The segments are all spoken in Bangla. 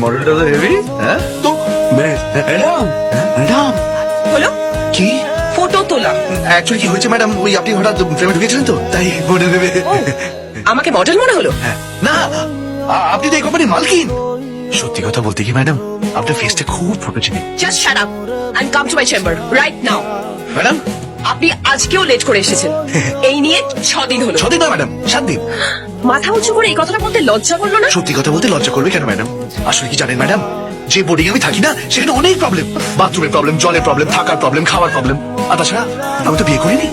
মডেলটা তো হেভি। হ্যাঁ তো ম্যাডাম, ম্যাডাম হলো কি ফটো তোলা। অ্যাকচুয়ালি কি হয়েছে ম্যাডাম, ওই আপনি হঠাৎ ফ্রেমে ঢুকেছিলেন তো তাই মডেল ভেবে। ও, আমাকে মডেল মনে হলো? হ্যাঁ, না আপনি তো এই কোম্পানির মালকিন। সত্যি কথা বলতে কি ম্যাডাম, আপনার ফেসটা খুব photogenic. Just shut up and come to my chamber right now. Madam আপনি আজকেও লেট করে এসেছেন। এই নিয়ে 6 দিন হলো। 6 দিন না ম্যাডাম, 7 দিন। মাথা উঁচু করে এই কথাটা বলতে লজ্জা করলো না? সত্যি কথা বলতে লজ্জা করবে কেন ম্যাডাম? আসলে কি জানেন ম্যাডাম, যে বোর্ডিং আমি থাকি না সেখানে অনেক প্রবলেম, বাথরুমের প্রবলেম, জলের প্রবলেম, থাকার প্রবলেম, খাওয়ার প্রবলেম। আর তাছাড়া আমি তো বিয়ে করিনি,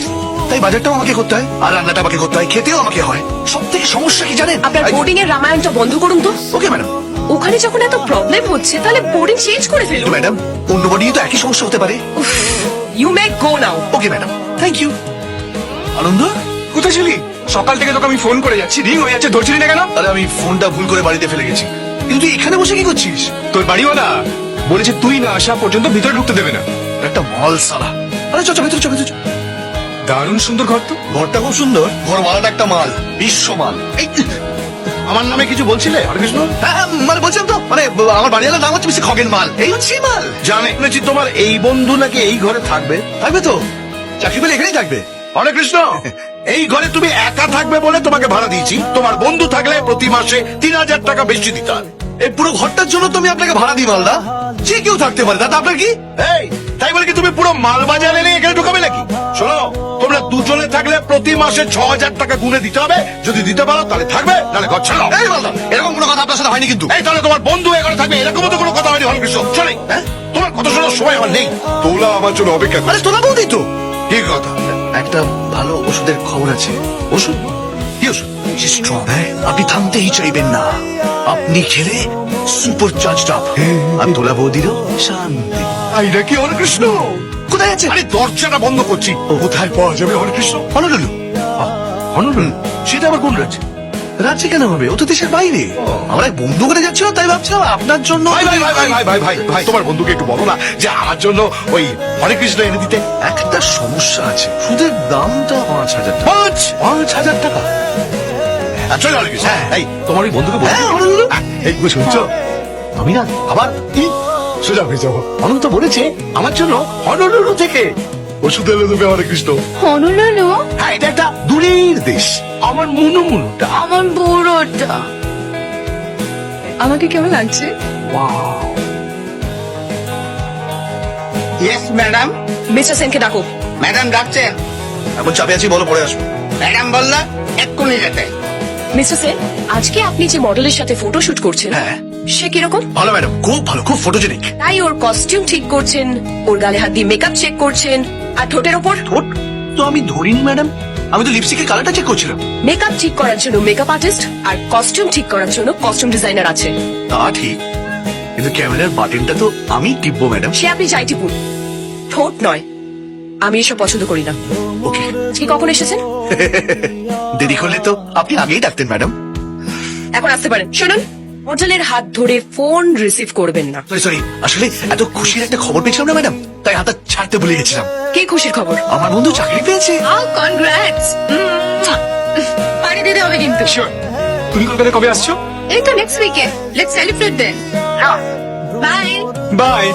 তাই বাজারটাও আমাকে করতে হয়, আর রান্নাটা আমাকে করতে হয়, খেতেও আমাকে হয়। সব থেকে সমস্যা কি জানেন? আপনার বোর্ডিং এর রামায়ণটা বন্ধ করুন তো। Okay madam. ওখানে যখন এত প্রবলেম হচ্ছে তাহলে বোর্ডিং চেঞ্জ করে কিন্তু ফেলুন। ম্যাডাম অন্য বোর্ডিং তো একই সমস্যা হতে পারে। You may go now. Okay madam, thank you. Anand কোথায় ছিলি? সকাল থেকে তোকে আমি ফোন করে যাচ্ছি, রিং হয়ে যাচ্ছে, ধরছিলি না কেন? আরে আমি ফোনটা ভুল করে বাড়িতে ফেলে গেছি। কিন্তু তুই এখানে বসে কি করছিস? তোর বাড়িওয়ালা বলেছে তুই না আসা পর্যন্ত ভিতরে ঢুকতে দেবে না। একটা মল সালা। আরে চল ভেতরে, চল ভেতরে। দারুণ সুন্দর ঘর তো। ঘরটা খুব সুন্দর, ঘরওয়ালাটা একটা মাল, বিশ্ব মাল। এই আমার নামে কিছু বলছিলে হরেকৃষ্ণ? হ্যাঁ, মানে বলছিলাম তো, মানে আমার বাড়িওয়ালার নাম হচ্ছে মিস্টার খগেন মাল। এই হচ্ছে এই মাল। শুনেছি তোমার এই বন্ধু নাকি এই ঘরে থাকবে। থাকবে তো, চাকরি পেলে এখানেই থাকবে। হরেকৃষ্ণ, এই ঘরে তুমি একা থাকবে বলে তোমাকে ভাড়া দিয়েছি। তোমার বন্ধু থাকলে প্রতি মাসে 3000 টাকা বেশি দিতে হবে। এই পুরো ঘরটার জন্য তুমি আপনাকে ভাড়া দিই মালদা। যে কেউ থাকতে পারে, তাতে আপনার কি? এই তাই বলে কি তুমি পুরো মাল বাজার এনে এখানে ঢুকাবে নাকি? শোনো, তোমরা দুজনে থাকলে প্রতি মাসে 6000 টাকা গুনে দিতে হবে। যদি দিতে পারো তাহলে থাকবে, নাহলে ঘর ছাড়াও। এই মালদা, এরকম কোনো কথা আপনার সাথে হয়নি কিন্তু। এই তাহলে তোমার বন্ধু এখানে থাকবে, এরকম তো কোনো কথা হয়নি হরেকৃষ্ণ। শোনে, তোমার কথা শোনার সময় আমার নেই। তোলা আমার জন্য অপেক্ষা করে। আরে তোলা বলতেই তো। কি কথা? একটা ভালো ওষুধের খবর আছে। ওষুধ? কি ওষুধ? স্ট্রং, আপনি থামতেই চাইবেন না। আপনি খেলে সুপার চার্জড আপ। আর তোলা বৌদিরও শান্তি। এইটা কি হরেকৃষ্ণ? কোথায় আছে? আরে দরজাটা বন্ধ করছি। কোথায় পাওয়া যাবে হরেকৃষ্ণ? হনলুলু। হনুলুলু? সেটা আবার কোন রাজ্যে? রাজ্যে কেন হবে? ও তো দেশের বাইরে। আমরা এক বন্ধু করে যাচ্ছিল, তাই ভাবছিলাম আপনার জন্য। ভাই ভাই ভাই ভাই ভাই ভাই ভাই ভাই তোমার বন্ধুকে একটু বলো না যে আমার জন্য ওই হরেকৃষ্ণ এনে দিতে। একটা সমস্যা আছে, সুদের দামটা 5000 টাকা। 5000 টাকা? চলো হরেকৃষ্ণ। এই তোমার ওই বন্ধুকে বলো। হ্যাঁ, হনলুলু। এই শুনছো? আমি না আবার কি সোজা হয়ে যাবো। অনন্ত বলেছে আমার জন্য হনলুলু থেকে ওষুধ এনে দেবে হরেকৃষ্ণ। হনুলুলু, হ্যাঁ, এটা একটা দূরের দেশ। আমার মুনুমুনুটা। আমার বুড়োটা। আমাকে কেমন লাগছে? Yes madam. মিস্টার সেনকে ডাকো। ম্যাডাম ডাকছেন? এখন চাপে আছি, বলো পরে আসবো। ম্যাডাম বলল এক্ষুনি যেতে। মিস্টার সেন, আজকে আপনি যে মডেলের সাথে ফটো শুট করছেন, হ্যাঁ। সে কিরকম? ভালো ম্যাডাম, খুব ভালো, খুব ফটোজেনিক। তাই ওর কস্টিউম ঠিক করছেন, ওর গালে হাত দিয়ে মেকআপ চেক করছেন, আর ঠোঁটের ওপর ঠোঁট তো আমি ধরিনি ম্যাডাম, আমি তো লিপস্টিকের কালারটা চেক করছিলাম। মেকআপ ঠিক করার জন্য মেকআপ আর্টিস্ট আর কস্টিউম ঠিক করার জন্য কস্টিউম ডিজাইনার আছে। তা ঠিক, কিন্তু ক্যামেরার বাটনটা তো আমি টিপবো ম্যাডাম। সে আপনি যাই টিপুন, ঠোঁট নয়। আমি এসব পছন্দ করি না। ওকে। আজকে কখন এসেছেন? দেরি করলে তো আপনি আগেই ডাকতেন ম্যাডাম। এখন আসতে পারেন। শুনুন, মডেলের হাত ধরে ফোন রিসিভ করবেন না। সরি সরি, আসলে এত খুশির একটা খবর পেয়েছিলাম না ম্যাডাম, তাই হাতটা ছাড়তে ভুলে গেছিলাম। কি খুশির খবর? আমার বন্ধু চাকরি পেয়েছে। How congrats. পার্টি দিতে হবে কিন্তু। শিওর। তুমি কলকাতায় কবে আসছো? এই তো নেক্সট উইকে। Let's celebrate then. Bye. By.